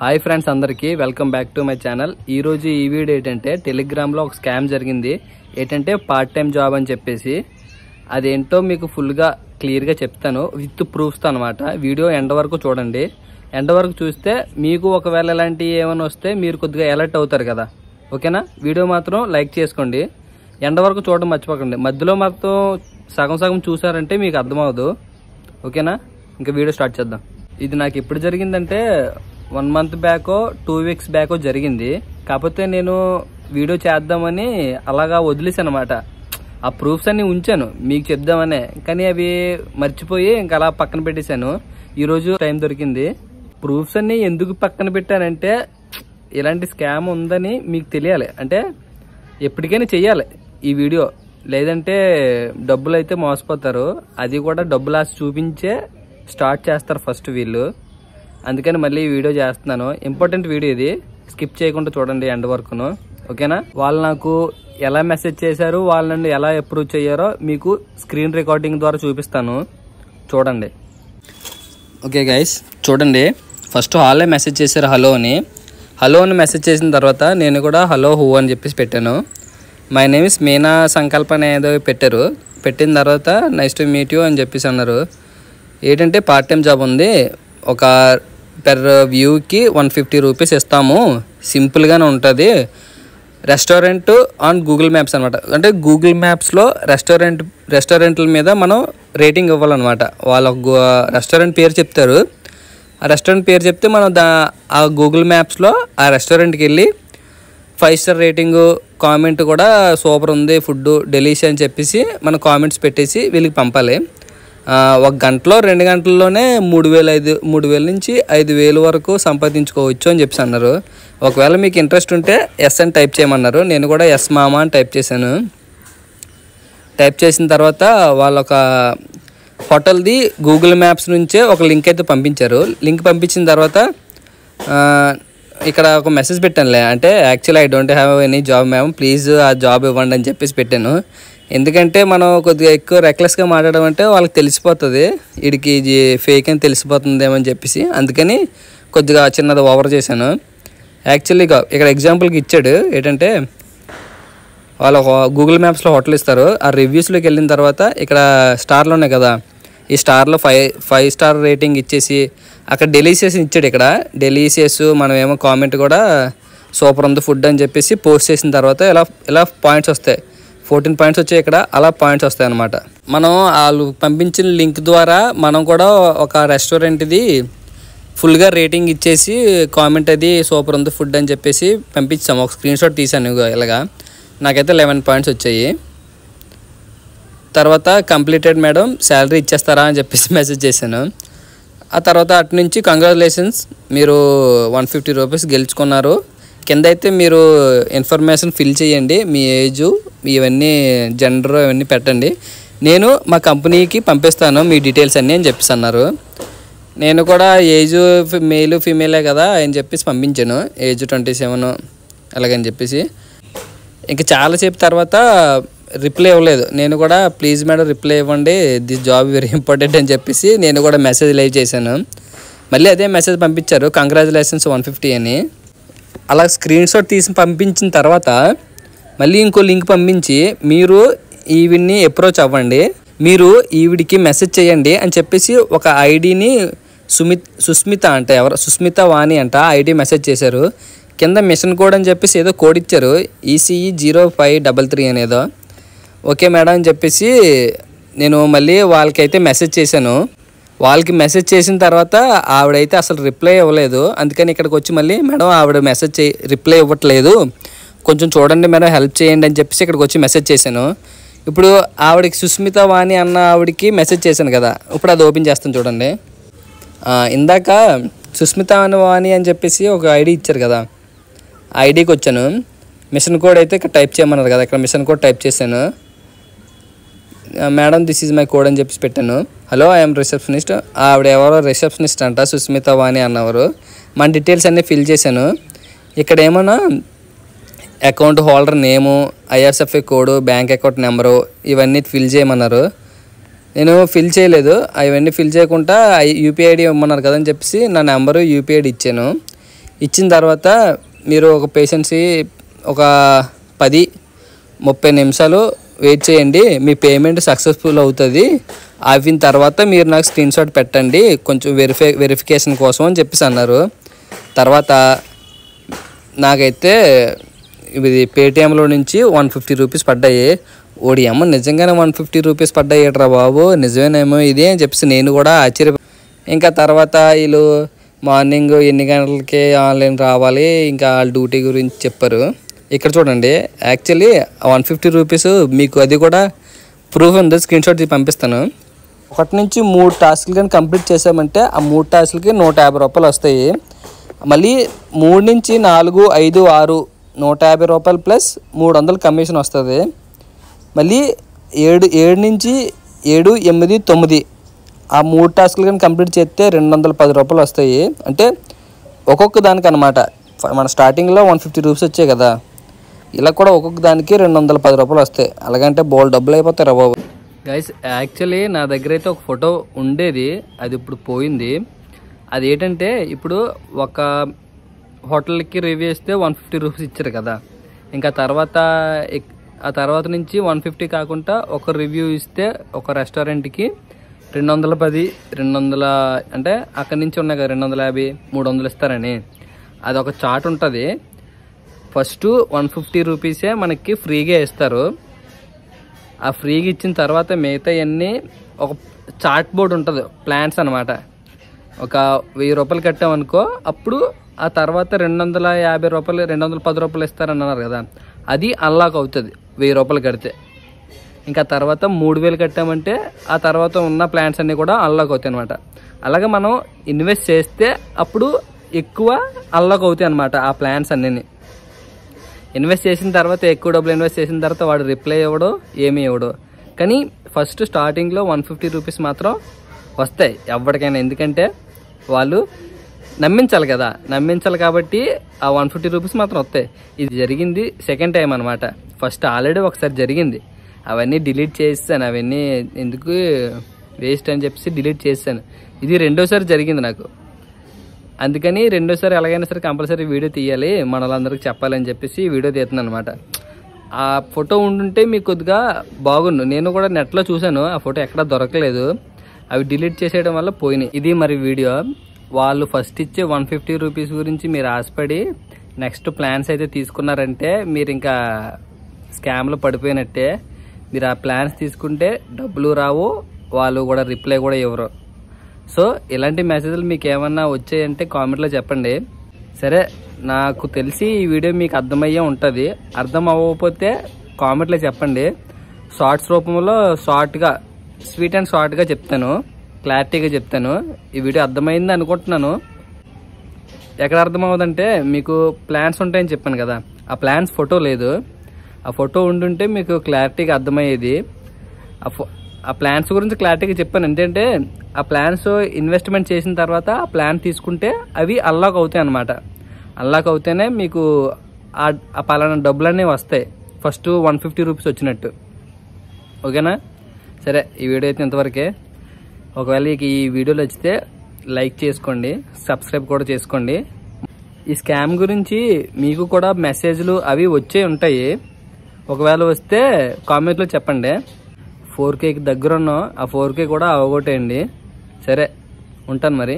Hi friends అందరికీ welcome back to my channel. ఈరోజు ఈ వీడియో ఏంటంటే టెలిగ్రామ్లో ఒక స్కామ్ జరిగింది. ఏంటంటే పార్ట్ టైం జాబ్ అని చెప్పేసి అదేంటో మీకు ఫుల్గా క్లియర్గా చెప్తాను విత్ ప్రూఫ్స్ అనమాట. వీడియో ఎండ్ వరకు చూడండి. ఎండ్ వరకు చూస్తే మీకు ఒకవేళ ఇలాంటివి ఏమైనా వస్తే మీరు కొద్దిగా అలర్ట్ అవుతారు కదా. ఓకేనా? వీడియో మాత్రం లైక్ చేసుకోండి. ఎండ్ వరకు చూడడం మర్చిపోకండి. మధ్యలో మాత్రం సగం సగం చూసారంటే మీకు అర్థమవుదు. ఓకేనా? ఇంకా వీడియో స్టార్ట్ చేద్దాం. ఇది నాకు ఎప్పుడు జరిగిందంటే 1 మంత్ బ్యాకో 2 వీక్స్ బ్యాకో జరిగింది. కాకపోతే నేను వీడియో చేద్దామని అలాగా వదిలేసాను అనమాట. ఆ ప్రూఫ్స్ అన్ని ఉంచాను మీకు చెప్దామనే, కానీ అవి మర్చిపోయి ఇంకా అలా పక్కన పెట్టేశాను. ఈరోజు టైం దొరికింది. ప్రూఫ్స్ అన్ని ఎందుకు పక్కన పెట్టానంటే ఇలాంటి స్కామ్ ఉందని మీకు తెలియాలి. అంటే ఎప్పటికైనా చెయ్యాలి ఈ వీడియో, లేదంటే డబ్బులు అయితే మోసపోతారు. అది కూడా డబ్బులు ఆశ చూపించే స్టార్ట్ చేస్తారు ఫస్ట్ వీళ్ళు. అందుకని మళ్ళీ ఈ వీడియో చేస్తున్నాను. ఇంపార్టెంట్ వీడియో ఇది, స్కిప్ చేయకుండా చూడండి ఎండ్ వరకును. ఓకేనా? వాళ్ళు నాకు ఎలా మెసేజ్ చేశారు, వాళ్ళు నన్ను ఎలా అప్రూవ్ చేయారో మీకు స్క్రీన్ రికార్డింగ్ ద్వారా చూపిస్తాను, చూడండి. ఓకే గైస్, చూడండి. ఫస్ట్ వాళ్ళే మెసేజ్ చేశారు హలో అని. హలో అని మెసేజ్ చేసిన తర్వాత నేను కూడా హలో హూ అని చెప్పేసి పెట్టాను. మై నేమ్ ఇస్ మీనా సంకల్పన ఏదో పెట్టారు. పెట్టిన తర్వాత నైస్ టు మీట్ యూ అని చెప్పేసి అన్నారు. ఏంటంటే పార్ట్ టైం జాబ్ ఉంది, ఒక పెర్ వ్యూకి 150 రూపీస్ ఇస్తాము, సింపుల్గానే ఉంటుంది. రెస్టారెంట్ ఆన్ గూగుల్ మ్యాప్స్ అనమాట. అంటే గూగుల్ మ్యాప్స్లో రెస్టారెంట్ల మీద మనం రేటింగ్ ఇవ్వాలన్నమాట. వాళ్ళ రెస్టారెంట్ పేరు చెప్తారు. ఆ రెస్టారెంట్ పేరు చెప్తే మనం ఆ గూగుల్ మ్యాప్స్లో ఆ రెస్టారెంట్కి వెళ్ళి 5 స్టార్ రేటింగు, కామెంట్ కూడా సూపర్ ఉంది, ఫుడ్ డెలీషియస్ అని చెప్పేసి మనం కామెంట్స్ పెట్టేసి వీళ్ళకి పంపాలి. 1 గంటలో 2 గంటల్లోనే 3,000 నుంచి 5,000 వరకు సంపాదించుకోవచ్చు అని చెప్పేసి అన్నారు. ఒకవేళ మీకు ఇంట్రెస్ట్ ఉంటే ఎస్ అని టైప్ చేయమన్నారు. నేను కూడా ఎస్ మామా అని టైప్ చేశాను. టైప్ చేసిన తర్వాత వాళ్ళు ఒక హోటల్ది గూగుల్ మ్యాప్స్ నుంచే ఒక లింక్ అయితే పంపించారు. లింక్ పంపించిన తర్వాత ఇక్కడ ఒక మెసేజ్ పెట్టానులే, అంటే actually I don't have any job ma'am, please ఆ జాబ్ ఇవ్వండి అని చెప్పేసి పెట్టాను. ఎందుకంటే మనం కొద్దిగా ఎక్కువ రెక్లెస్గా మాట్లాడడం అంటే వాళ్ళకి తెలిసిపోతుంది, వీడికి ఇది ఫేక్ అని తెలిసిపోతుందేమో అని చెప్పేసి అందుకని కొద్దిగా చిన్నది ఓవర్ చేశాను. యాక్చువల్లీ ఇక్కడ ఎగ్జాంపుల్కి ఇచ్చాడు. ఏంటంటే వాళ్ళు గూగుల్ మ్యాప్స్లో హోటల్ ఇస్తారు. ఆ రివ్యూస్లోకి వెళ్ళిన తర్వాత ఇక్కడ స్టార్లు ఉన్నాయి కదా, ఈ స్టార్లో 5 స్టార్ రేటింగ్ ఇచ్చేసి అక్కడ డెలీషియస్ ఇచ్చాడు. ఇక్కడ డెలీషియస్ మనం ఏమో కామెంట్ కూడా సూపర్ ఉంది ఫుడ్ అని చెప్పేసి పోస్ట్ చేసిన తర్వాత ఇలా పాయింట్స్ వస్తాయి. 14 పాయింట్స్ వచ్చాయి ఇక్కడ, అలా పాయింట్స్ వస్తాయి అన్నమాట. మనం వాళ్ళు పంపించిన లింక్ ద్వారా మనం కూడా ఒక రెస్టారెంట్ది ఫుల్గా రేటింగ్ ఇచ్చేసి కామెంట్ అది సూపర్ ఉంది ఫుడ్ అని చెప్పేసి పంపించాము. ఒక స్క్రీన్ షాట్ తీసాను ఇలాగా. నాకైతే 11 పాయింట్స్ వచ్చాయి. తర్వాత కంప్లీటెడ్ మేడం, శాలరీ ఇచ్చేస్తారా అని చెప్పేసి మెసేజ్ చేశాను. ఆ తర్వాత అటు నుంచి కంగ్రాచులేషన్స్, మీరు 150 రూపీస్ గెలుచుకున్నారు. కింద అయితే మీరు ఇన్ఫర్మేషన్ ఫిల్ చేయండి, మీ ఏజు ఇవన్నీ జెండర్ ఇవన్నీ పెట్టండి, నేను మా కంపెనీకి పంపిస్తాను మీ డీటెయిల్స్ అన్నీ అని చెప్పేసి అన్నారు. నేను కూడా ఏజు మేలు ఫీమేలే కదా అని చెప్పేసి పంపించాను. ఏజ్ 27 అలాగని చెప్పేసి. ఇంకా చాలాసేపు తర్వాత రిప్లై ఇవ్వలేదు. నేను కూడా ప్లీజ్ మేడం రిప్లై ఇవ్వండి, దిస్ జాబ్ వెరీ ఇంపార్టెంట్ అని చెప్పేసి నేను కూడా మెసేజ్ లైవ్ చేశాను. మళ్ళీ అదే మెసేజ్ పంపించారు, కంగ్రాచులేషన్స్ 150 అని. అలా స్క్రీన్ షాట్ తీసి పంపించిన తర్వాత మళ్ళీ ఇంకో లింక్ పంపించి మీరు ఈవిడ్ని అప్రోచ్ అవ్వండి, మీరు ఈవిడికి మెసేజ్ చేయండి అని చెప్పేసి ఒక ఐడిని సుస్మిత అంటే ఎవరు సుస్మిత వాణి అంట ఐడి మెసేజ్ చేశారు. కింద మిషన్ కోడ్ అని చెప్పేసి ఏదో కోడ్ ఇచ్చారు, ECE 0533 అనేదో. ఓకే మేడం అని చెప్పేసి నేను మళ్ళీ వాళ్ళకైతే మెసేజ్ చేశాను. వాళ్ళకి మెసేజ్ చేసిన తర్వాత ఆవిడైతే అసలు రిప్లై ఇవ్వలేదు. అందుకని ఇక్కడికి వచ్చి మళ్ళీ మేడం ఆవిడ మెసేజ్ రిప్లై ఇవ్వట్లేదు, కొంచెం చూడండి మేడం, హెల్ప్ చేయండి అని చెప్పేసి ఇక్కడికి వచ్చి మెసేజ్ చేశాను. ఇప్పుడు ఆవిడకి సుస్మిత వాణి అన్న ఆవిడకి మెసేజ్ చేశాను కదా, ఇప్పుడు అది ఓపెన్ చేస్తాను చూడండి. ఇందాక సుస్మిత వాణి అని చెప్పేసి ఒక ఐడి ఇచ్చారు కదా, ఆ ఐడికి వచ్చాను. మిషన్ కోడ్ అయితే ఇక్కడ టైప్ చేయమన్నారు కదా, ఇక్కడ మిషన్ కోడ్ టైప్ చేశాను. Madam this is my code అని చెప్పేసి పెట్టాను. Hello I'm receptionist. ఆవిడ ఎవరో రిసెప్షనిస్ట్ అంట, సుస్మిత వాణి అన్నవారు. మన డీటెయిల్స్ అన్నీ ఫిల్ చేశాను. ఇక్కడ ఏమన్నా అకౌంట్ హోల్డర్ నేము, IRCFI code, bank account number ఇవన్నీ ఫిల్ చేయమన్నారు. నేను ఫిల్ చేయలేదు. అవన్నీ ఫిల్ చేయకుండా UPI ID ఇవ్వమన్నారు కదని చెప్పేసి నా నెంబరు UPI ID ఇచ్చాను. ఇచ్చిన తర్వాత మీరు ఒక పేషెన్సీ ఒక 10-30 నిమిషాలు వెయిట్ చేయండి, మీ పేమెంట్ సక్సెస్ఫుల్ అవుతుంది. అయిన తర్వాత మీరు నాకు స్క్రీన్ షాట్ పెట్టండి కొంచెం వెరిఫికేషన్ కోసం అని చెప్పేసి అన్నారు. తర్వాత నాకైతే ఇది పేటిఎంలో నుంచి 150 రూపీస్ పడ్డాయి. ఓడి అమ్మ నిజంగానే 150 రూపీస్ పడ్డాయిట్రా బాబు, నిజమేనేమో ఇది అని చెప్పేసి నేను కూడా ఇంకా తర్వాత వీళ్ళు మార్నింగ్ ఎన్ని గంటలకి ఆన్లైన్ రావాలి, ఇంకా వాళ్ళ డ్యూటీ గురించి చెప్పారు. ఇక్కడ చూడండి, యాక్చువల్లీ 150 రూపీస్ మీకు అది కూడా ప్రూఫ్ ఉంది, స్క్రీన్ షాట్ పంపిస్తాను. 1 నుంచి 3 టాస్క్లు కానీ కంప్లీట్ చేసామంటే ఆ 3 టాస్క్లకి 150 రూపాయలు వస్తాయి. మళ్ళీ 3 నుంచి 4, 5, 6 150 రూపాయలు ప్లస్ 300 కమిషన్ వస్తుంది. మళ్ళీ 7 నుంచి 7, 8, 9 ఆ 3 టాస్క్లు కానీ కంప్లీట్ చేస్తే 210 రూపాయలు వస్తాయి. అంటే ఒక్కొక్క దానికి అనమాట. మన స్టార్టింగ్లో 150 రూపీస్ వచ్చాయి కదా, ఇలా కూడా ఒక్కొక్క దానికి 210 రూపాయలు వస్తాయి. అలాగంటే బోల్ డబ్బులు అయిపోతాయి రా బాబు. గైస్ యాక్చువల్లీ నా దగ్గర అయితే ఒక ఫోటో ఉండేది, అది ఇప్పుడు పోయింది. అది ఏంటంటే ఇప్పుడు ఒక హోటల్కి రివ్యూ ఇస్తే 150 రూపీస్ ఇచ్చారు కదా, ఇంకా ఆ తర్వాత నుంచి 150 కాకుండా ఒక రివ్యూ ఇస్తే ఒక రెస్టారెంట్కి 210, 200 అంటే అక్కడి నుంచి ఉన్నాయి కదా 250, 300 ఇస్తారని. అది ఒక చార్ట్ ఉంటుంది. ఫస్ట్ 150 రూపీసే మనకి ఫ్రీగా ఇస్తారు. ఆ ఫ్రీగా ఇచ్చిన తర్వాత మిగతా అన్నీ ఒక చార్ట్ బోర్డు ఉంటుంది, ప్లాన్స్ అనమాట. ఒక 1000 రూపాయలు కట్టామనుకో, అప్పుడు ఆ తర్వాత 250 రూపాయలు 210 రూపాయలు ఇస్తారన్నారు కదా, అది అన్లాక్ అవుతుంది 1000 రూపాయలు కడితే. ఇంకా తర్వాత 3000 కట్టామంటే ఆ తర్వాత ఉన్న ప్లాన్స్ అన్నీ కూడా అన్లాక్ అవుతాయి అనమాట. అలాగే మనం ఇన్వెస్ట్ చేస్తే అప్పుడు ఎక్కువ అన్లాక్ అవుతాయి అనమాట ఆ ప్లాన్స్ అన్నీ. ఇన్వెస్ట్ చేసిన తర్వాత ఎక్కువ డబ్బులు ఇన్వెస్ట్ చేసిన తర్వాత వాడు రిప్లై ఇవ్వడు, ఏమీ ఇవ్వడు. కానీ ఫస్ట్ స్టార్టింగ్లో 150 రూపీస్ మాత్రం వస్తాయి ఎవరికైనా, ఎందుకంటే వాళ్ళు నమ్మించాలి కదా, నమ్మించాలి కాబట్టి ఆ 150 రూపీస్ మాత్రం వస్తాయి. ఇది జరిగింది సెకండ్ టైం అనమాట. ఫస్ట్ ఆల్రెడీ ఒకసారి జరిగింది, అవన్నీ డిలీట్ చేసాను, అవన్నీ ఎందుకు వేస్ట్ అని చెప్పేసి డిలీట్ చేశాను. ఇది రెండోసారి జరిగింది నాకు, అందుకని రెండోసారి ఎలాగైనా సరే కంపల్సరీ వీడియో తీయాలి, మనలందరికీ చెప్పాలని చెప్పేసి వీడియో తీస్తున్నాను అనమాట. ఆ ఫోటో ఉండుంటే మీకు కొద్దిగా బాగుండు. నేను కూడా నెట్లో చూశాను, ఆ ఫోటో ఎక్కడా దొరకలేదు, అవి డిలీట్ చేసేయడం వల్ల పోయినాయి. ఇది మరి వీడియో. వాళ్ళు ఫస్ట్ ఇచ్చే 150 రూపీస్ గురించి మీరు ఆశపడి నెక్స్ట్ ప్లాన్స్ అయితే తీసుకున్నారంటే మీరు ఇంకా స్కామ్లో పడిపోయినట్టే. మీరు ఆ ప్లాన్స్ తీసుకుంటే డబ్బులు రావు, వాళ్ళు కూడా రిప్లై కూడా ఇవ్వరు. సో ఇలాంటి మెసేజ్లు మీకు ఏమన్నా వచ్చాయంటే కామెంట్లో చెప్పండి. సరే, నాకు తెలిసి ఈ వీడియో మీకు అర్థమయ్యే ఉంటుంది. అర్థం అవ్వకపోతే కామెంట్లో చెప్పండి. షార్ట్స్ రూపంలో షార్ట్గా, స్వీట్ అండ్ షార్ట్గా చెప్తాను, క్లారిటీగా చెప్తాను. ఈ వీడియో అర్థమైంది అనుకుంటున్నాను. ఎక్కడ అర్థమవుతుందంటే మీకు ప్లాన్స్ ఉంటాయని చెప్పాను కదా, ఆ ప్లాన్స్ ఫోటో లేదు. ఆ ఫోటో ఉండుంటే మీకు క్లారిటీగా అర్థమయ్యేది. ఆ ప్లాన్స్ గురించి క్లారిటీగా చెప్పాను. ఏంటంటే ఆ ప్లాన్స్ ఇన్వెస్ట్మెంట్ చేసిన తర్వాత ఆ ప్లాన్ తీసుకుంటే అవి అన్లాక్ అవుతాయి అన్నమాట. అన్లాక్ అవుతేనే మీకు ఆ పలానా డబ్బులన్నీ వస్తాయి, ఫస్ట్ 150 రూపీస్ వచ్చినట్టు. ఓకేనా? సరే, ఈ వీడియో అయితే ఇంతవరకే. ఒకవేళ ఈ వీడియోలు వచ్చితే లైక్ చేసుకోండి, సబ్స్క్రైబ్ కూడా చేసుకోండి. ఈ స్కామ్ గురించి మీకు కూడా మెసేజ్లు అవి వచ్చే ఉంటాయి. ఒకవేళ వస్తే కామెంట్లో చెప్పండి. 4Kకి దగ్గర ఉన్న ఆ 4K కూడా అవగొట్టేయండి. సరే, ఉంటాను మరి.